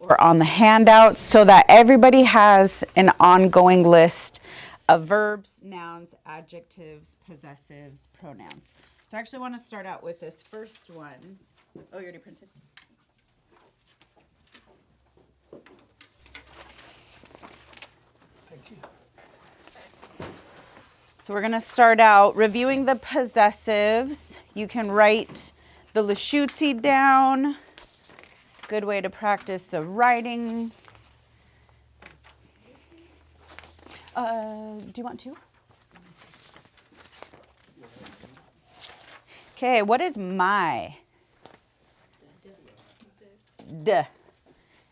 or on the handouts so that everybody has an ongoing list of verbs, nouns, adjectives, possessives, pronouns. So I actually want to start out with this first one. Oh, you already printed? Thank you. So we're going to start out reviewing the possessives. You can write the Lushootseed down. Good way to practice the writing. Do you want to? Okay, what is my? Duh.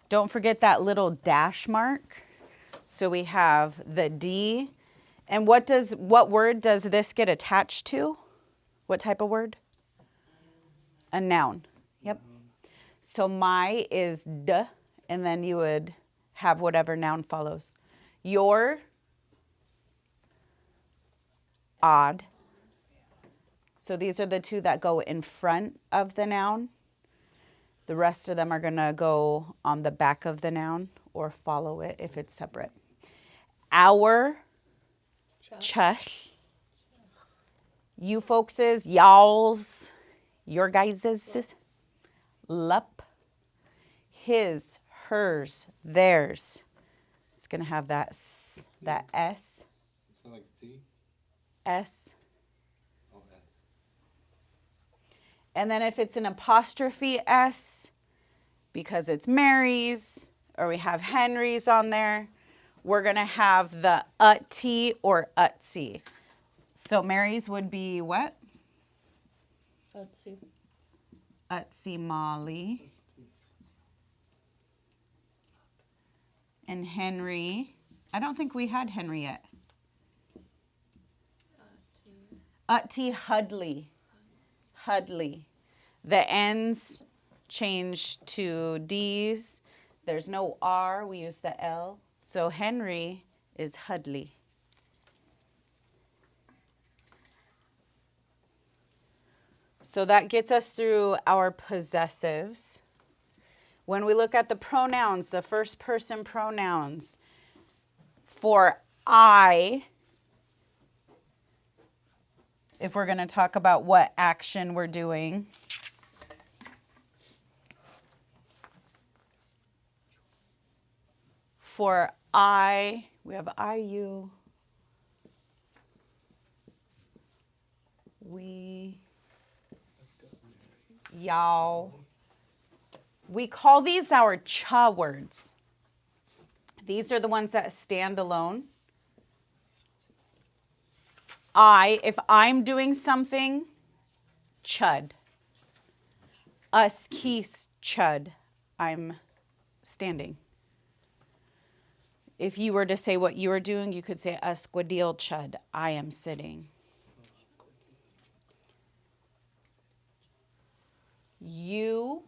Don't forget that little dash mark. So we have the D. And what word does this get attached to? What type of word? A noun. Yep. So my is D, and then you would have whatever noun follows. Your, odd. So these are the two that go in front of the noun. The rest of them are going to go on the back of the noun or follow it if it's separate. Our, chush. You folkses, y'alls, your guyses. Lup. His, hers, theirs. It's going to have that S. Sound like T? S. Oh, S. And then if it's an apostrophe S, because it's Mary's, or we have Henry's on there, we're going to have the T or Utsy. So Mary's would be what? Utsy. Utsy Molly. And Henry. I don't think we had Henry yet. Utty Hudley. Hudley. The N's change to D's. There's no R. We use the L. So Henry is Hudley. So that gets us through our possessives. When we look at the pronouns, the first person pronouns, for I, if we're going to talk about what action we're doing, for I, we have I, you, we, y'all. We call these our cha words. These are the ones that stand alone. If I'm doing something, chud. Us, kees, chud. I'm standing. If you were to say what you were doing, you could say us, guadil, chud. I am sitting. You,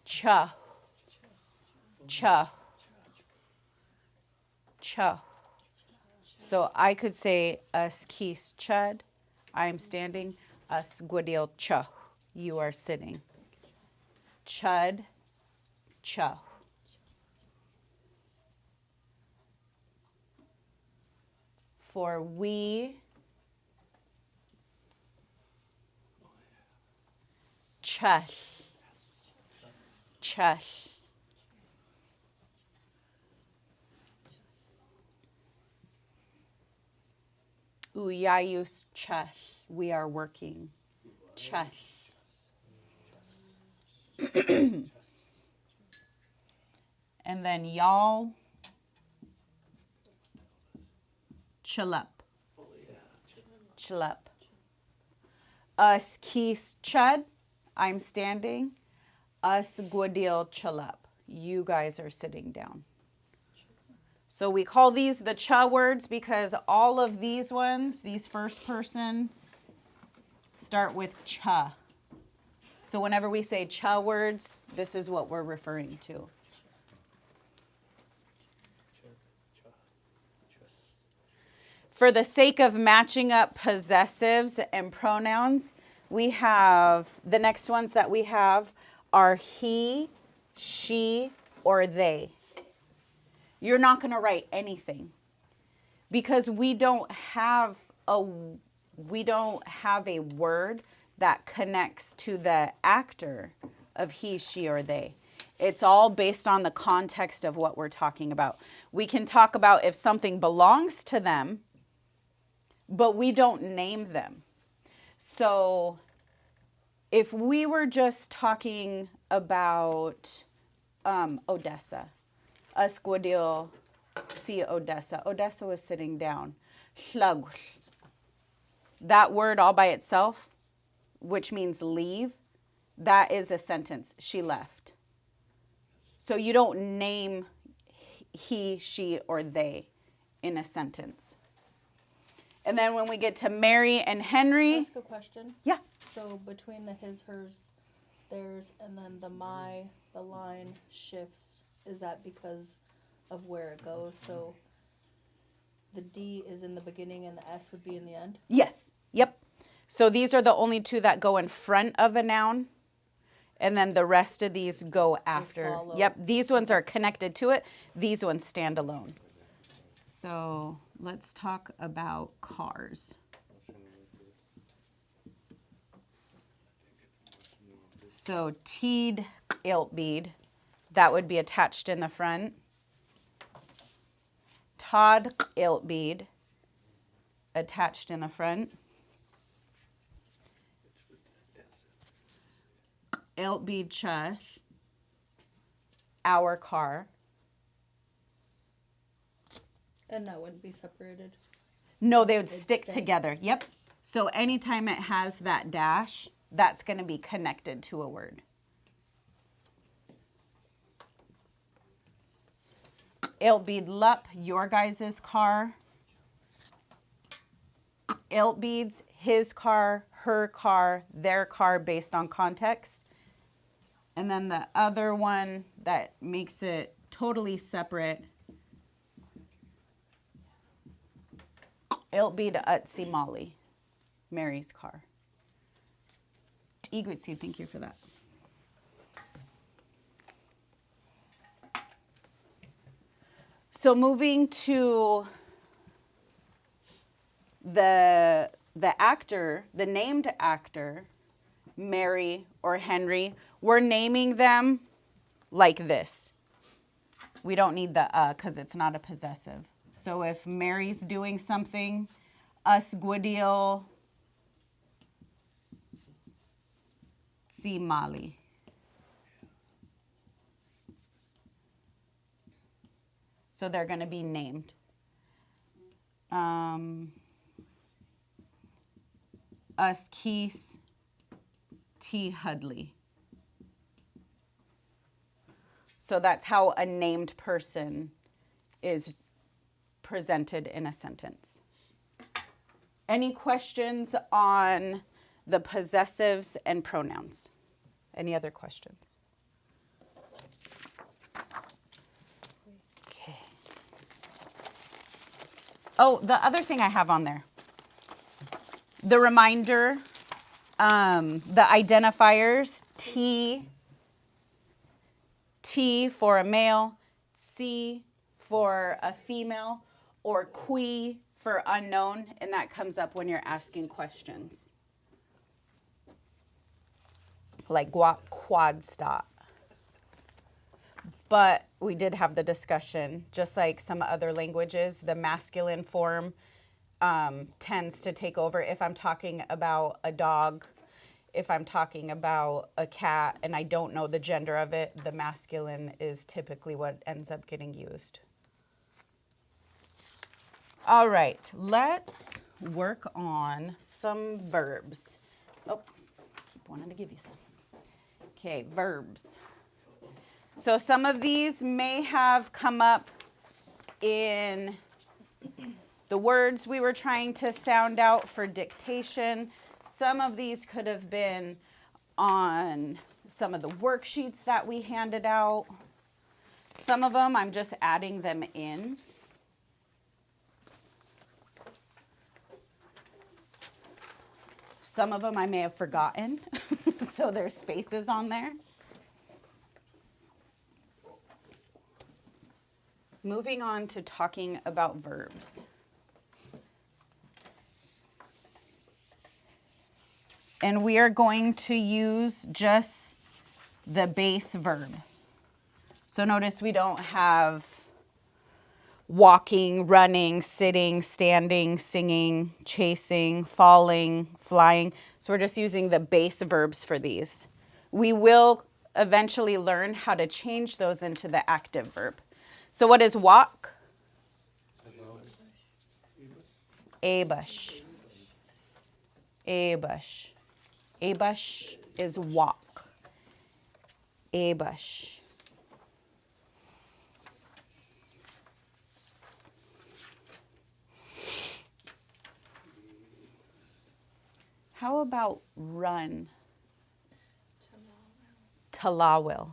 cha, cha, cha. So I could say us kees chud, I am standing. Us guadil cha, you are sitting. Chud, cha. For we, chush, chush. Uyayus chush, we are working. Chush. And then y'all, chill up. Us kees chud, I'm standing. Us guadil chill up, you guys are sitting down. So we call these the cha words because all of these ones, these first person, start with cha. So whenever we say cha words, this is what we're referring to. For the sake of matching up possessives and pronouns, we have, the next ones that we have are he, she, or they. You're not going to write anything because we don't have a word that connects to the actor of he, she, or they. It's all based on the context of what we're talking about. We can talk about if something belongs to them, but we don't name them. So if we were just talking about Odessa, Asquadil, see Odessa. Odessa was sitting down. Ślagł. That word all by itself, which means leave, that is a sentence. She left. So you don't name he, she, or they in a sentence. And then when we get to Mary and Henry. Ask a question. Yeah. So between the his, hers, theirs, and then the my, the line shifts. Is that because of where it goes? So the D is in the beginning and the S would be in the end? Yes. Yep. So these are the only two that go in front of a noun. And then the rest of these go after. Yep. These ones are connected to it. These ones stand alone. So let's talk about cars. So teed iltbeed, that would be attached in the front. Todd iltbeed, attached in the front. Iltbeed chush, our car. And that wouldn't be separated? No, they would They'd stick stay. together. Yep. So anytime it has that dash, that's going to be connected to a word. Iltbeed lup, your guys' car. Iltbeeds, his car, her car, their car, based on context. And then the other one that makes it totally separate, Iltbeed utsi Molly, Mary's car. Lushootseed, thank you for that. So moving to the actor, the named actor, Mary or Henry, we're naming them like this. We don't need the because it's not a possessive. So if Mary's doing something, Asquadil si Mali. So they're going to be named. Uskis T. Hudley. So that's how a named person is presented in a sentence. Any questions on the possessives and pronouns? Any other questions? Okay. Oh, the other thing I have on there, the reminder, the identifiers, T for a male, C for a female, or qui for unknown, and that comes up when you're asking questions. Like quad stop. But we did have the discussion, just like some other languages, the masculine form tends to take over. If I'm talking about a dog, if I'm talking about a cat and I don't know the gender of it, the masculine is typically what ends up getting used. All right, let's work on some verbs. Oh, keep wanting to give you some. Okay, verbs. So some of these may have come up in the words we were trying to sound out for dictation. Some of these could have been on some of the worksheets that we handed out. Some of them, I'm just adding them in. Some of them I may have forgotten, so there's spaces on there. Moving on to talking about verbs. And we are going to use just the base verb. So notice we don't have walking, running, sitting, standing, singing, chasing, falling, flying. So we're just using the base verbs for these. We will eventually learn how to change those into the active verb. So what is walk? Abush. Abush. Abush is walk. Abush. How about run? Talawil.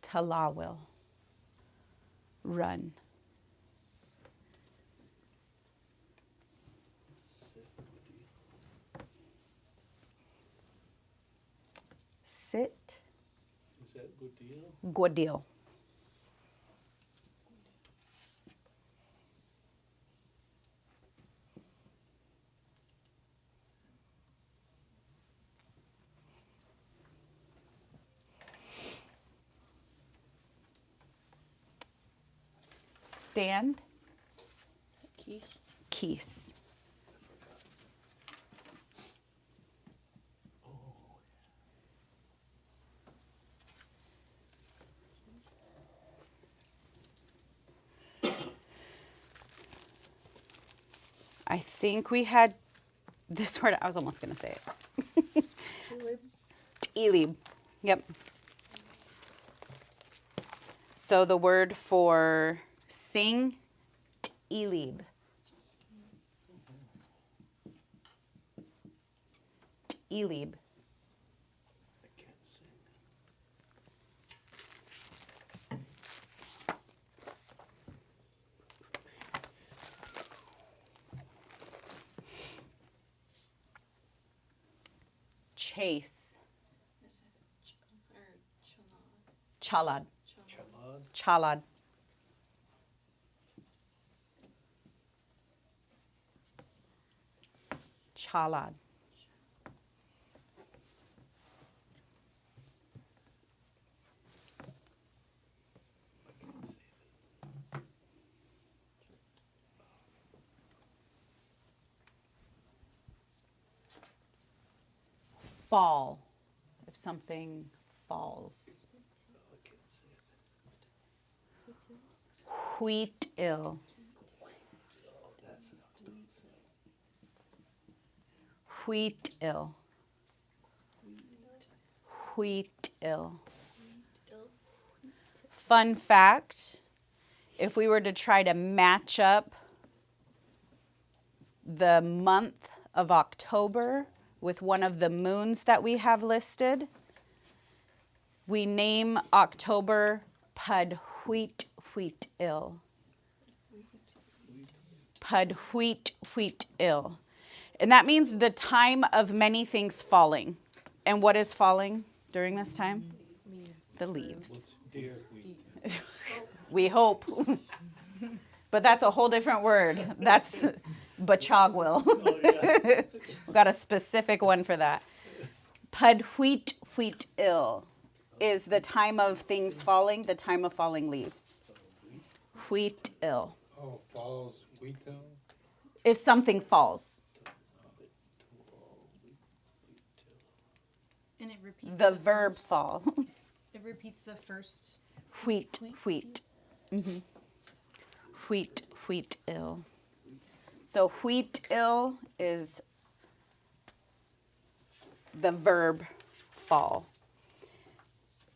Talawil. Run. Sit. Is that good deal? Good deal. Stand. Keys. Keys. I think we had this word. I was almost going to say it. Tulalip. Yep. So the word for sing, Tulalip. Tulalip. I can't sing. Chase. Is it or Chalad. Chalad. Chalad. Chalad. Fall. If something falls. I can't say it. Wheat ill. Oh, that's how to say it. Wheat ill. Wheat ill. Fun fact, if we were to try to match up the month of October with one of the moons that we have listed, we name October Pud Wheat Ill. Pud Wheat Ill. And that means the time of many things falling. And what is falling during this time? Leaves. The leaves. What's deer? We hope. But that's a whole different word. That's bachagwil. Oh, yeah. We've got a specific one for that. Pud Wheat Ill is the time of things falling, the time of falling leaves. Wheat ill. Oh, falls wheat though? If something falls, And it repeats the verb fall. It repeats the first. Wheat. Mm-hmm. Wheat ill. So wheat ill is the verb fall.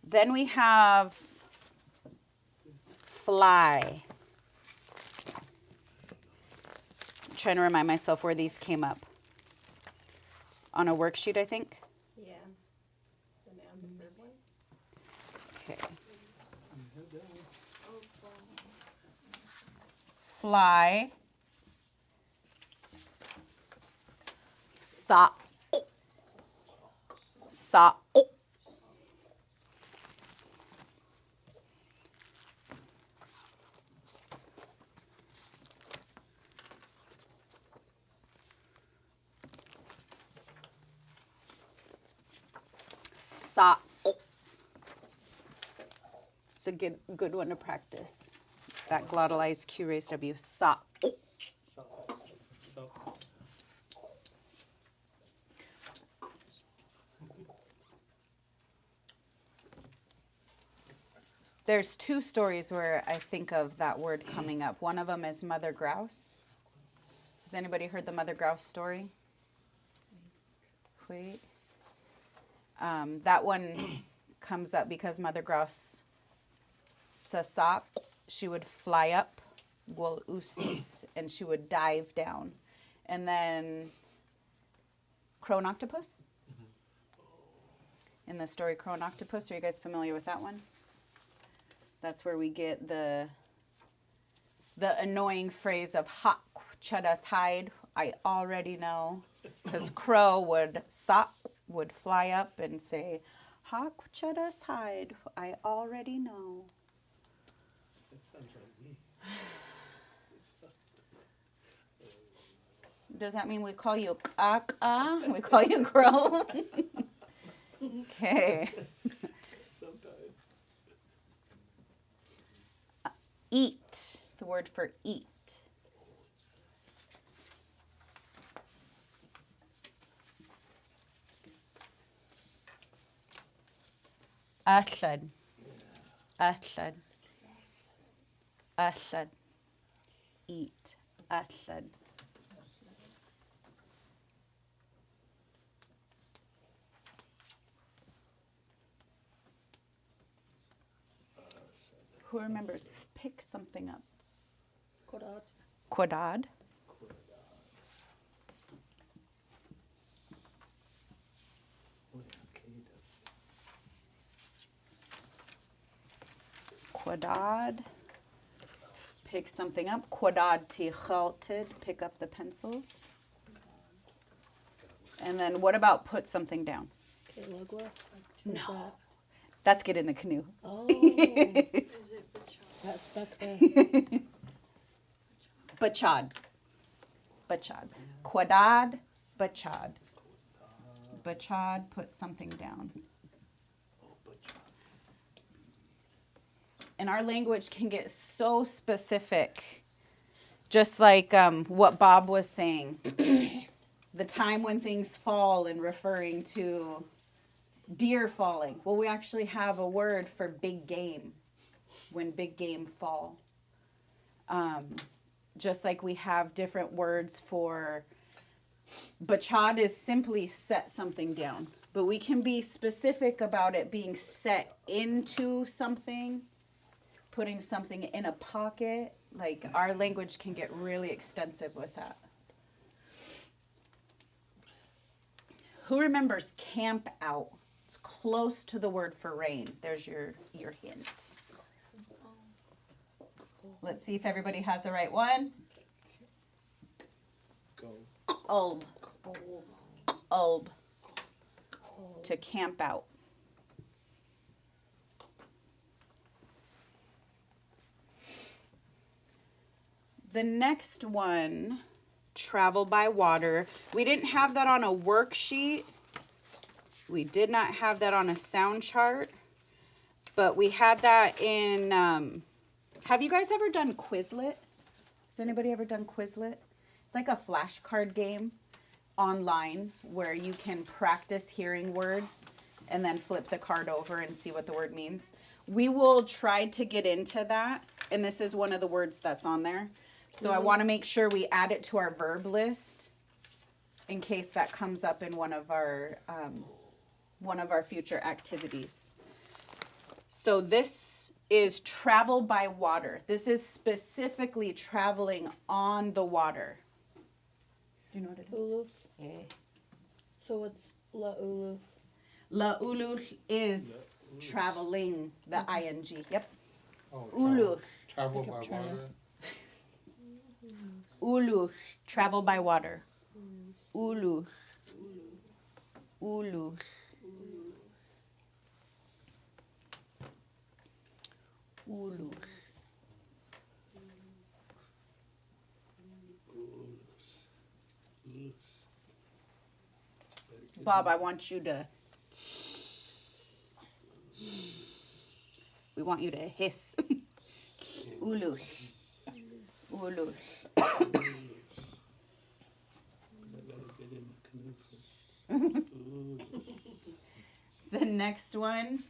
Then we have fly. I'm trying to remind myself where these came up. On a worksheet, I think. Yeah. The nouns and verb one. Okay. You have that one. Oh, fall. fly. Sa. Sa. Sa. It's a good one to practice. That glottalized Q raised W. Sa. So, There's two stories where I think of that word coming up. One of them is Mother Grouse. Has anybody heard the Mother Grouse story? Wait. That one comes up because Mother Grouse sasak, she would fly up, usis, and she would dive down. And then Crone Octopus? In the story Crone Octopus, are you guys familiar with that one? That's where we get the annoying phrase of hawk chudas hide. I already know, because crow would fly up and say, hawk chudas hide. I already know. that sounds like me. Does that mean we call you kaka? We call you crow? Okay. Sometimes. Eat. The word for eat. Asad. Asad. Asad. Eat. Asad. Who remembers? Pick something up. Kodad. Quadad. Quadad. Pick something up. Quadad tichalted. Pick up the pencil. And then what about put something down? Okay, Lugwa. No. That's get in the canoe. Oh, Is it Bachad? that stuck there. Bachad. Bachad. Quadad. Bachad. Bachad, put something down. And our language can get so specific. Just like what Bob was saying. The time when things fall and referring to deer falling. Well, we actually have a word for big game. When big game fall. Just like we have different words for bachad is simply set something down. But we can be specific about it being set into something, putting something in a pocket. Like our language can get really extensive with that. Who remembers camp out? It's close to the word for rain. There's your hint. Let's see if everybody has the right one. Go. Ulb. Ulb. To camp out. The next one, travel by water. We didn't have that on a worksheet. We did not have that on a sound chart. But we had that in... have you guys ever done Quizlet? Has anybody ever done Quizlet? It's like a flashcard game online where you can practice hearing words and then flip the card over and see what the word means. We will try to get into that, and this is one of the words that's on there. So I want to make sure we add it to our verb list in case that comes up in one of our future activities. So this is travel by water. This is specifically traveling on the water. Do you know what it is? Ulu. Yeah. So what's La Ulu? La ulu is traveling, the ing. Yep. Oh, Ulu. travel by I'm trying to- water. Ulush, travel by water. Ulush. Ulush. Ulush. Bob, I want you to. We want you to hiss. Ulush. Ulush. The next one,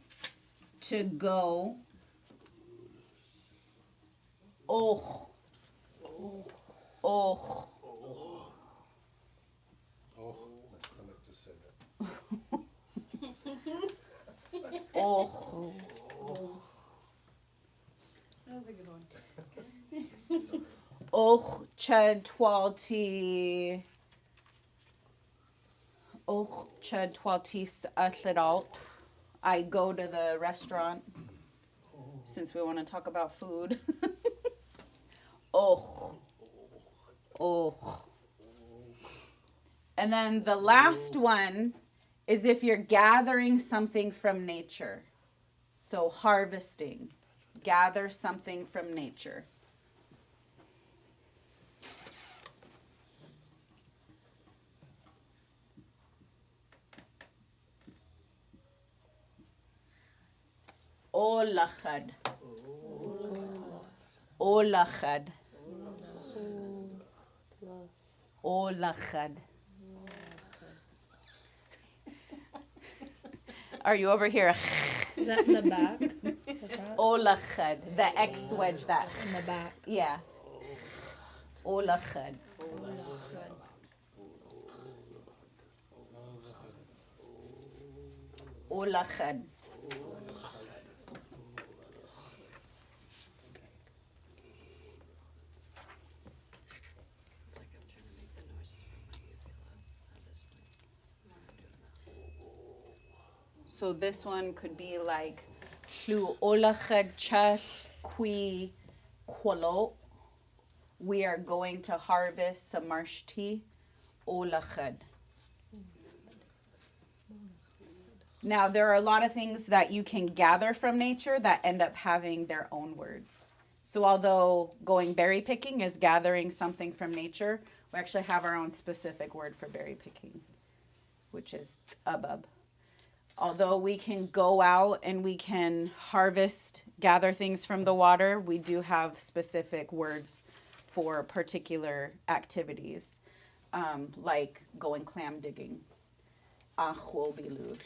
to go. Oh. Oh. Oh, my stomach just said that. Oh. That was a good one. Och chad twalti. Och chad twaltis atlidalt. I go to the restaurant since we want to talk about food. Och. Och. And then the last one is if you're gathering something from nature. So harvesting. Gather something from nature. Olachad. Olachad. Olachad. Are you over here? Is that in the back? Olachad. The X wedge that. In the back. Yeah. Olachad. Olachad. It's like I'm trying to make the noises from my uvula at this point. So this one could be like Shlu olachad chash qui qualo. We are going to harvest some marsh tea. Olachad. Now there are a lot of things that you can gather from nature that end up having their own words. So although going berry picking is gathering something from nature, we actually have our own specific word for berry picking, which is abub. Although we can go out and we can harvest, gather things from the water, we do have specific words for particular activities, like going clam digging. Achol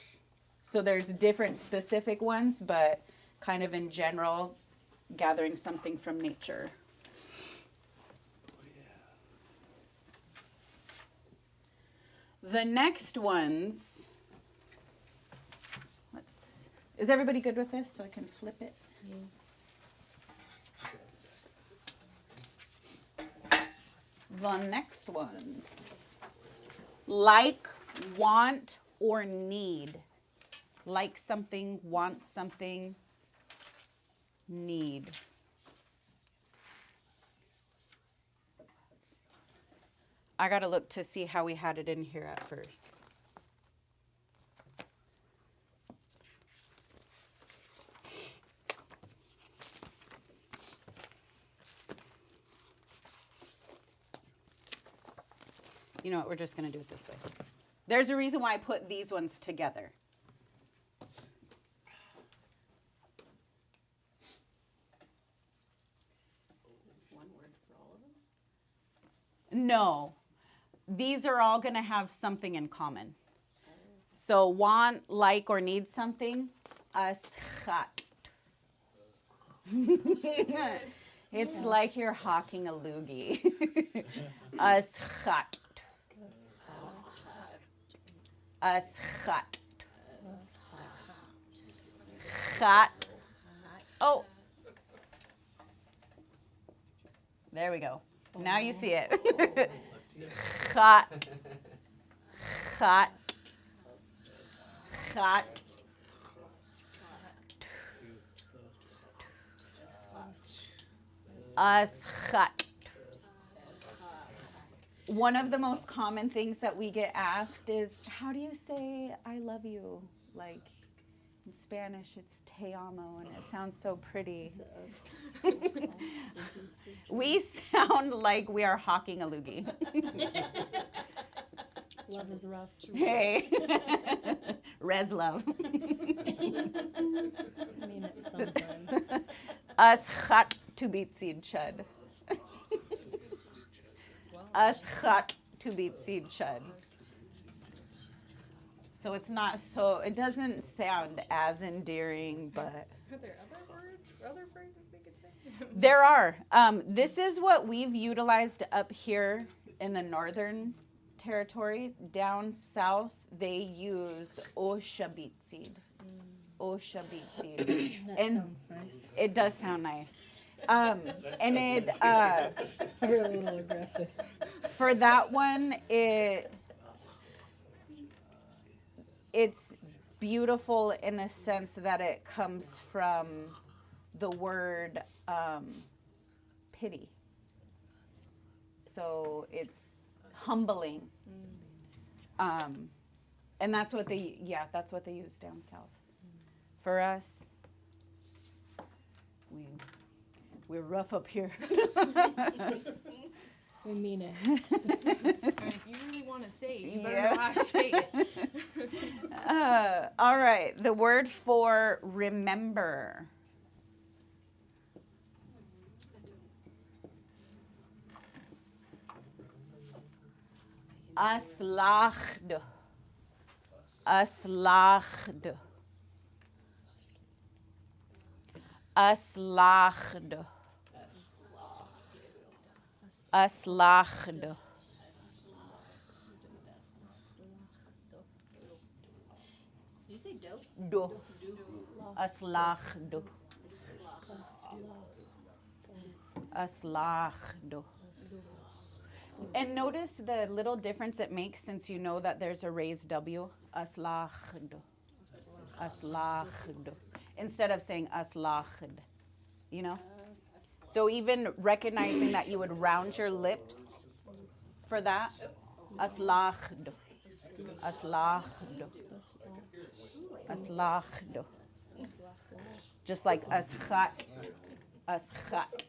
So there's different specific ones, but kind of in general, gathering something from nature. The next ones, is everybody good with this so I can flip it? The next ones, like, want, or need. Like something, want something, need. I gotta look to see how we had it in here at first. You know what, we're just gonna do it this way. There's a reason why I put these ones together. It's one word for all of them? No, these are all gonna have something in common. So want, like, or need something, aschat. It's like you're hawking a loogie. Aschat. Aschat. Chat. Oh. There we go. Now you see it. Chat. Chat. Chat. Aschat. One of the most common things that we get asked is, how do you say I love you? Like in Spanish, it's te amo, and it sounds so pretty. We sound like we are hawking a loogie. Love is rough. Hey, res love. I mean it sometimes. Us chat to beat seed chud. Us chat to beat seed chud. So it's not so, it doesn't sound as endearing, but Are there other words, other phrases we could say? there are. This is what we've utilized up here in the northern territory. Down south, they use oshabitseed. Oshabitseed. That And sounds nice. it does sound nice. And it, You're a little aggressive. for that one, it's beautiful in the sense that it comes from the word pity. So it's humbling. And that's what they use down south. For us, we're rough up here. We mean it. If you really want to say it, you better know how to say it. All right, the word for remember. Aslachd. Aslachd. Aslachd. Aslachd. Did you say dope? Do. Aslachd. Aslachd. And notice the little difference it makes since you know that there's a raised W. Aslachd. Aslachd. Instead of saying aslachd. You know? So even recognizing that you would round your lips for that. Aslachd. Aslachd. Aslachd. Just like aschat. Aschat.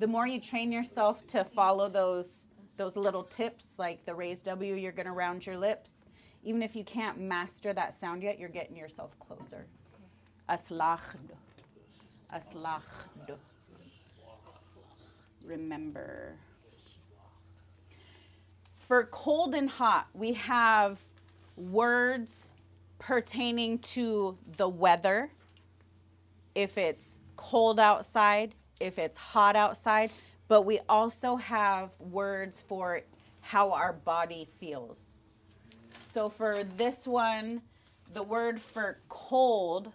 The more you train yourself to follow those little tips, like the raised W, you're going to round your lips. Even if you can't master that sound yet, you're getting yourself closer. Aslachd. Aslachd. Remember. For cold and hot, we have words pertaining to the weather. If it's cold outside, if it's hot outside, but we also have words for how our body feels. So for this one, the word for cold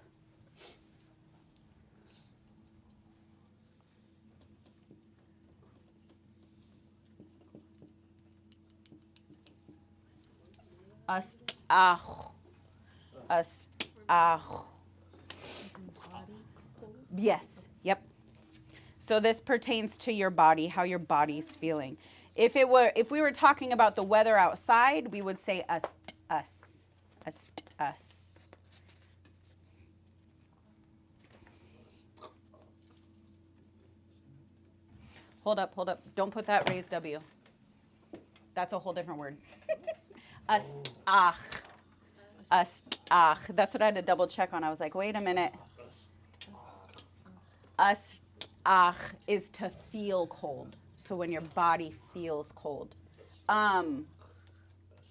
astach. Astach. Yes, yep. So this pertains to your body, how your body's feeling. If we were talking about the weather outside, we would say us. Hold up. Don't put that raised W. That's a whole different word. Astach. Astach. That's what I had to double check on. I was like, wait a minute. Astach is to feel cold. So when your body feels cold.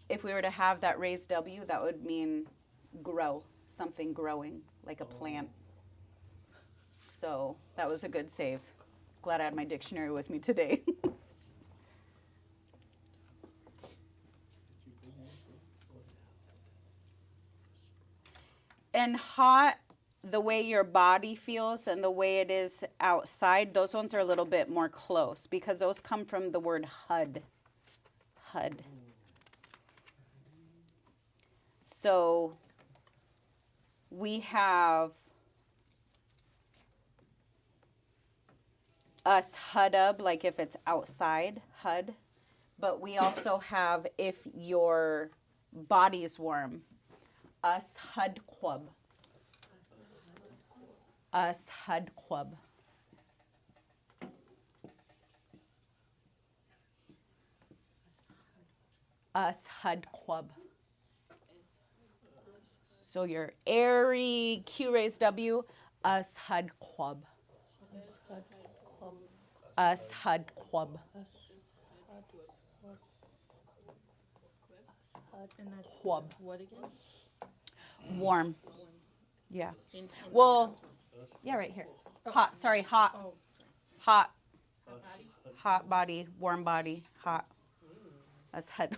If we were to have that raised W, that would mean grow, something growing, like a plant. So that was a good save. Glad I had my dictionary with me today. And hot, the way your body feels and the way it is outside, those ones are a little bit more close because those come from the word hud. Hud. So we have us hud up, like if it's outside, hud. But we also have, if your body's warm, us had kwab. Us had kwab. Us had kwab. So your airy Q raised W, us had kwab. Us had kwab. And that's Kwab. what again? Warm. Yeah. In Well, yeah, right here. Hot, sorry, hot. Oh. Hot. Hot body, warm body, hot. Us had.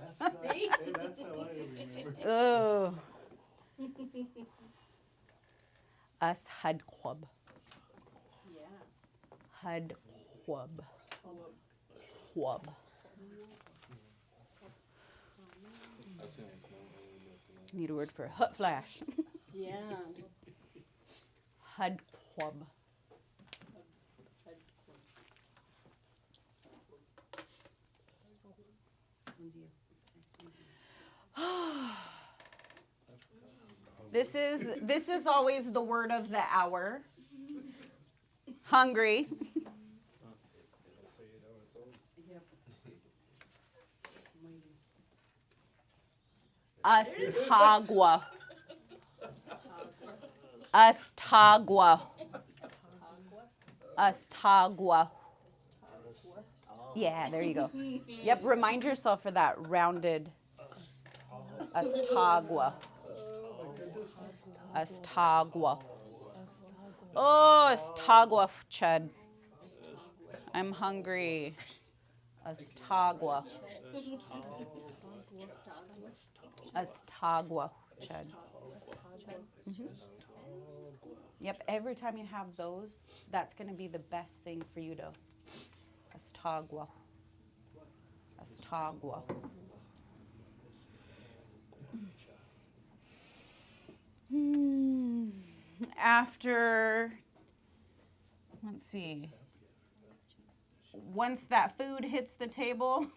That's how I remember. Oh. Us had kwab. Yeah. Had kwab. Kwab. Need a word for hot flash. Yeah. Had kwab. This is always the word of the hour. Hungry. It'll say it on its own. Yep. I'm waiting. Astagua. Astagua. Astagua. Yeah, there you go. Yep, remind yourself of that rounded Astagua. Astagua. Oh, Astagua, Chad. I'm hungry. Astagua. Astagua, Chad. Yep, every time you have those, that's going to be the best thing for you to. Astagua. Astagua. After, let's see, once that food hits the table,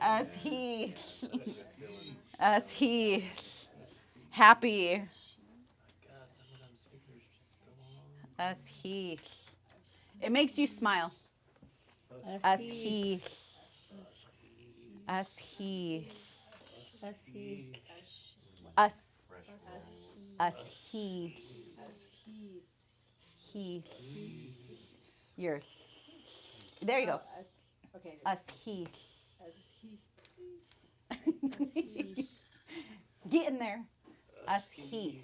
as he happy, as he, it makes you smile, as he, us, he, you're, there you go, Okay. us, he, get in there, us, he,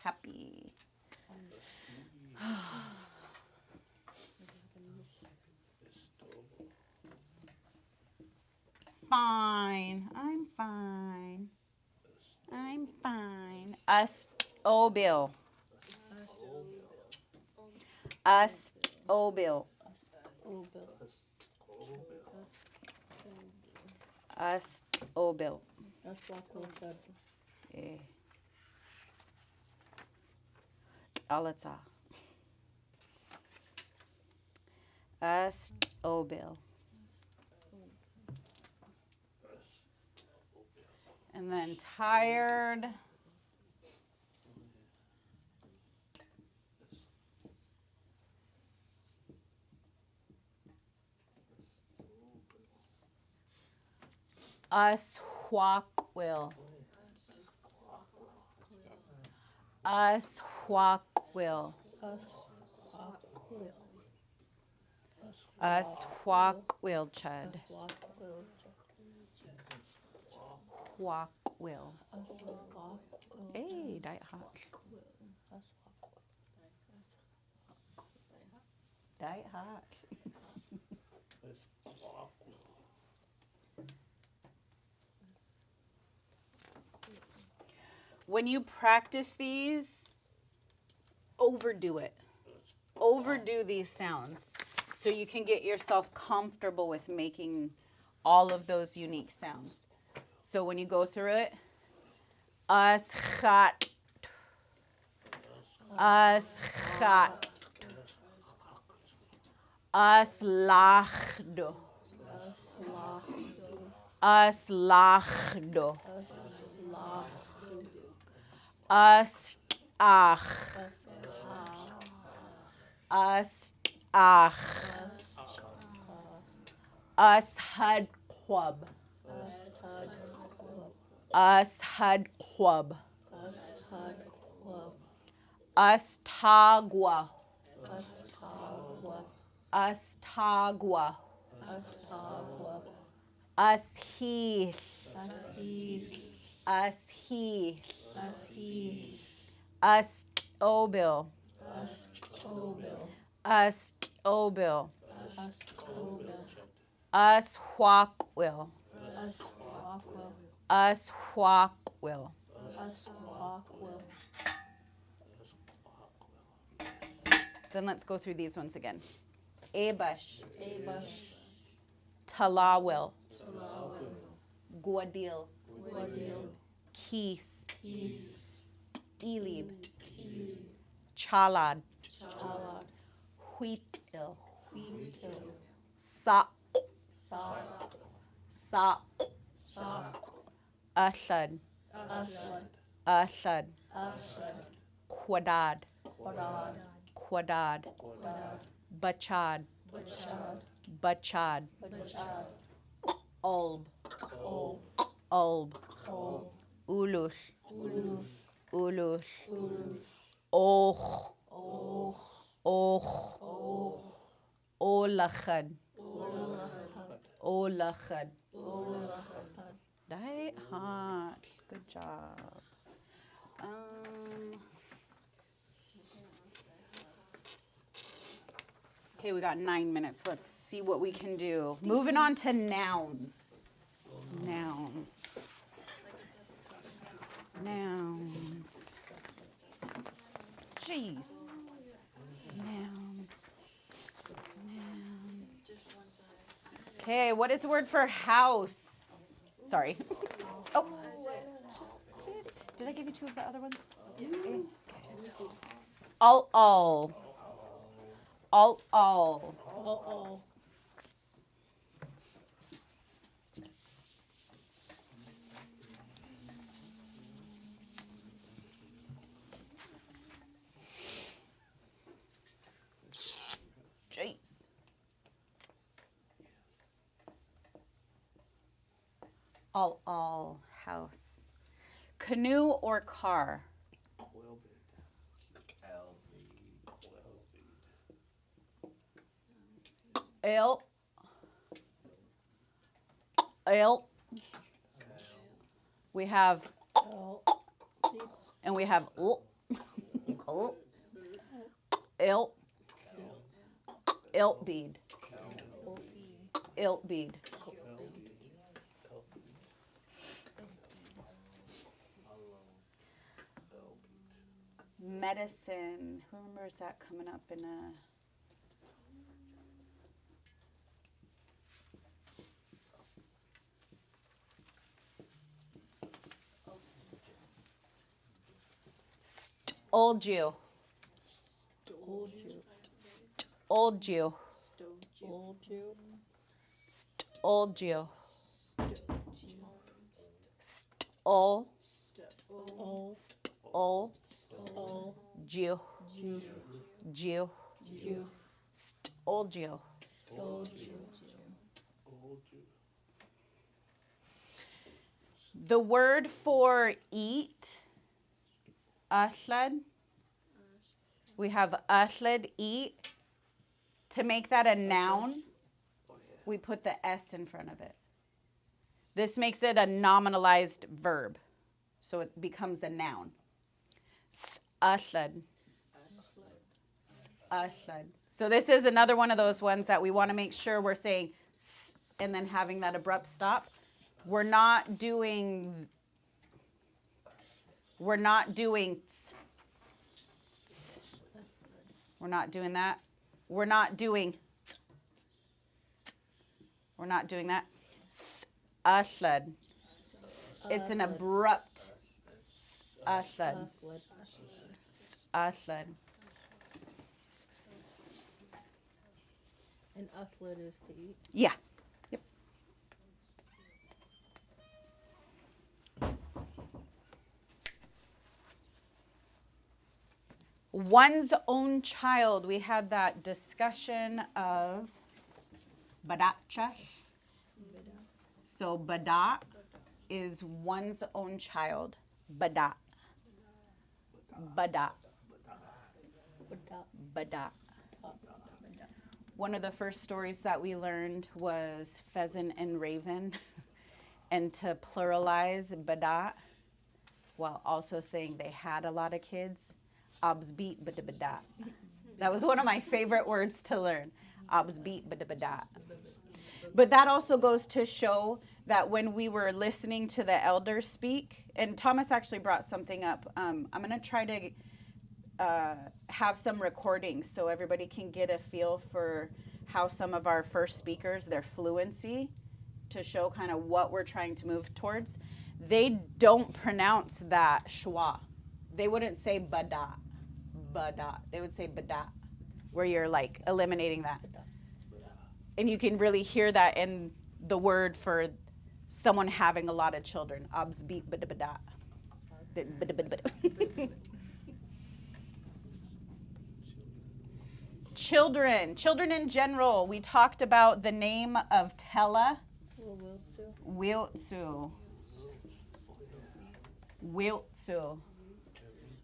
happy. Fine. I'm fine. I'm fine. Us, oh, Bill. Us, oh, Bill. Us, oh, Bill. Eh. Alata. Us, oh, Bill. And then tired. Us walk will. Us walk will. Us walk will, Chud. Walk will. Hey, diet hot. Diet hot. When you practice these, overdo it. Overdo these sounds so you can get yourself comfortable with making all of those unique sounds. So when you go through it, us chat, us chat, Aslachdo. Aslachdo. Astach. Astach. Ashadquab. Ashadquab. Astagua. Astagua. Ashil. Ashil. Astobil. Astobil. Ashwakwil. Ashwakwil. Then let's go through these ones again. Abash. Talawil. Guadil. Kis. Dilib. Chalad. Wheatil. Sa. Ashad. Quadad. Bachad. Ulb. Ulush. Och. Olachad. Right hot. Good job. Okay, we got 9 minutes. Let's see what we can do. Moving on to nouns. Nouns. Jeez. Nouns. Okay, what is the word for house? Sorry. Oh. Did I give you two of the other ones? Okay. All. Jeez. All house. Canoe or car? Ale. We have and we have Iltbeed. Medicine. Who remembers that coming up in a Old Jew. The word for eat, ashlad. We have ashlad, eat. To make that a noun, we put the S in front of it. This makes it a nominalized verb, so it becomes a noun. Ashlad. So this is another one of those ones that we want to make sure we're saying and then having that abrupt stop. We're not doing We're not doing that. We're not doing that. Ashlad. It's an abrupt ashlad. Ashlad. And uslet is to eat. Yeah. Yep. One's own child. We had that discussion of badatcha. So badat is one's own child. Badat. Badat. Badat. One of the first stories that we learned was pheasant and raven, and to pluralize badat while also saying they had a lot of kids. Absbeat badat. That was one of my favorite words to learn. Absbeat badat. But that also goes to show that when we were listening to the elders speak, and Thomas actually brought something up. I'm going to try to have some recordings so everybody can get a feel for how some of our first speakers, their fluency, to show kind of what we're trying to move towards. They don't pronounce that schwa. They wouldn't say badat, badat. They would say badat, where you're like eliminating that. And you can really hear that in the word for someone having a lot of children. Absbeat badat. Children in general. We talked about the name of Tella. Wiltsu.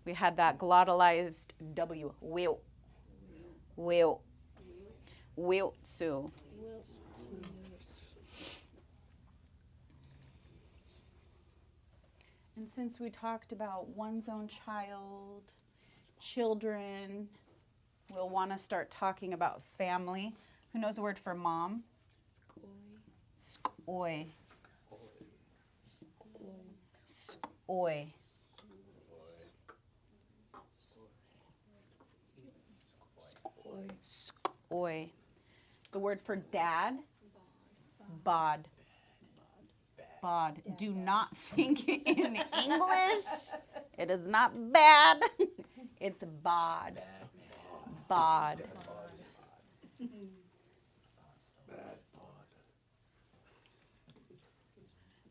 We had that glottalized W. Wiltsu. And since we talked about one's own child, children, we'll want to start talking about family. Who knows the word for mom? Skoy. Skoy. Skoy. The word for dad? Bod. Bod. Do not think in English. It is not bad. It's bod. Bod.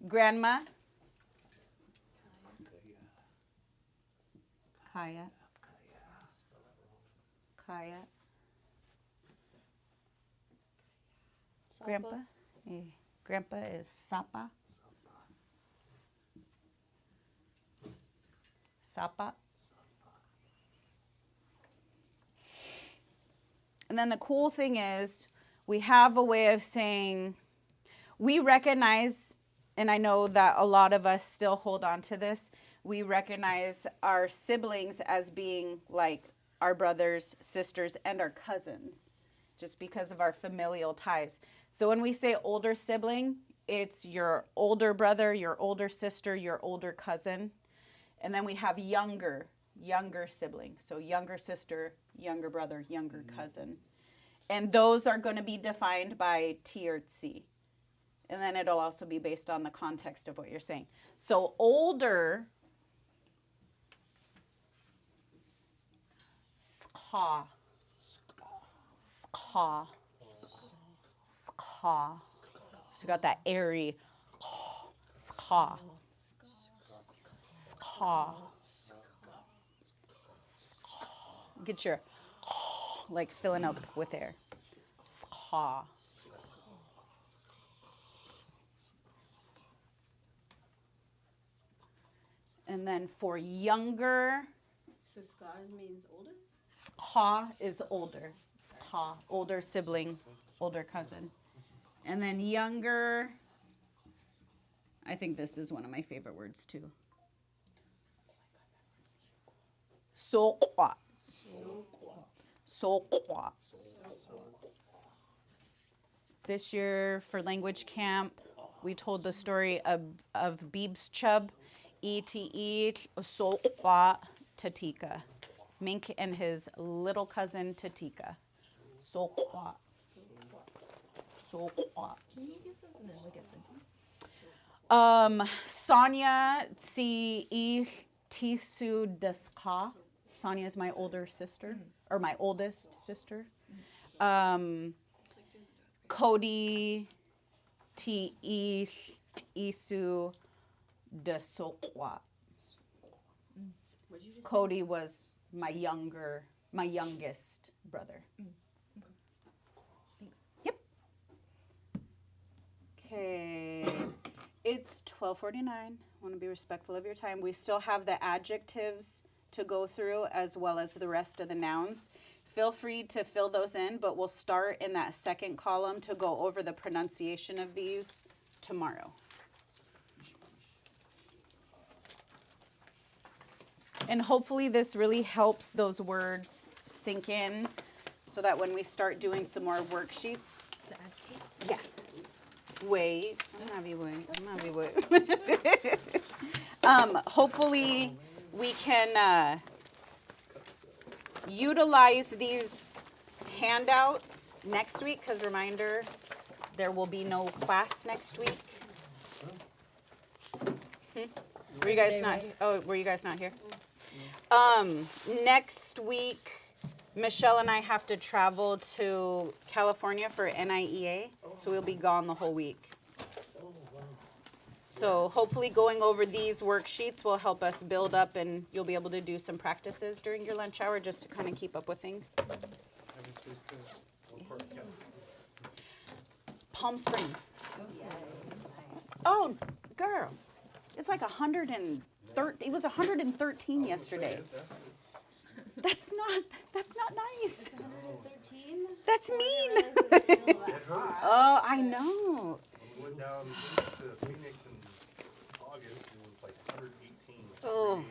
Grandma? Kaya. Kaya. Grandpa? Grandpa is Sapa. Sapa. And then the cool thing is we have a way of saying, we recognize, and I know that a lot of us still hold on to this, we recognize our siblings as being like our brothers, sisters, and our cousins, just because of our familial ties. So when we say older sibling, it's your older brother, your older sister, your older cousin. And then we have younger sibling. So younger sister, younger brother, younger cousin. And those are going to be defined by T or C. And then it'll also be based on the context of what you're saying. So older, ska, ska, ska. So you got that airy, ska, ska. Get your, like filling up with air. Ska. And then for younger, So ska means older? ska is older. Ska, older sibling, older cousin. And then younger, I think this is one of my favorite words too. Sokwa. Sokwa. This year for language camp, we told the story of Beebs Chub, E.T.E. Sokwa Tatika. Mink and his little cousin Tatika. Sokwa. Sokwa. Can you use those in like a sentence? Sonia Tsi Tisu Deska. Sonia is my older sister, or my oldest sister. It's like doing Cody Ti Isu de Sokwa. What'd you just Cody was my youngest brother. say? Thanks. Yep. Okay. It's 12:49. Want to be respectful of your time. We still have the adjectives to go through as well as the rest of the nouns. Feel free to fill those in, but we'll start in that second column to go over the pronunciation of these tomorrow. And hopefully this really helps those words sink in so that when we start doing some more worksheets, The adjectives? yeah. Wait. wait. Hopefully we can utilize these handouts next week, because reminder, there will be no class next week. Were you guys not? Oh, were you guys not here? Next week, Michelle and I have to travel to California for NIEA, so we'll be gone the whole week. So hopefully going over these worksheets will help us build up, and you'll be able to do some practices during your lunch hour just to kind of keep up with things. Palm Springs. Oh, girl, it's like 113. It was 113 yesterday. That's not nice. 113? That's mean. It hurts. Oh, I know. We went down to Phoenix in August, it was like 118. Oh.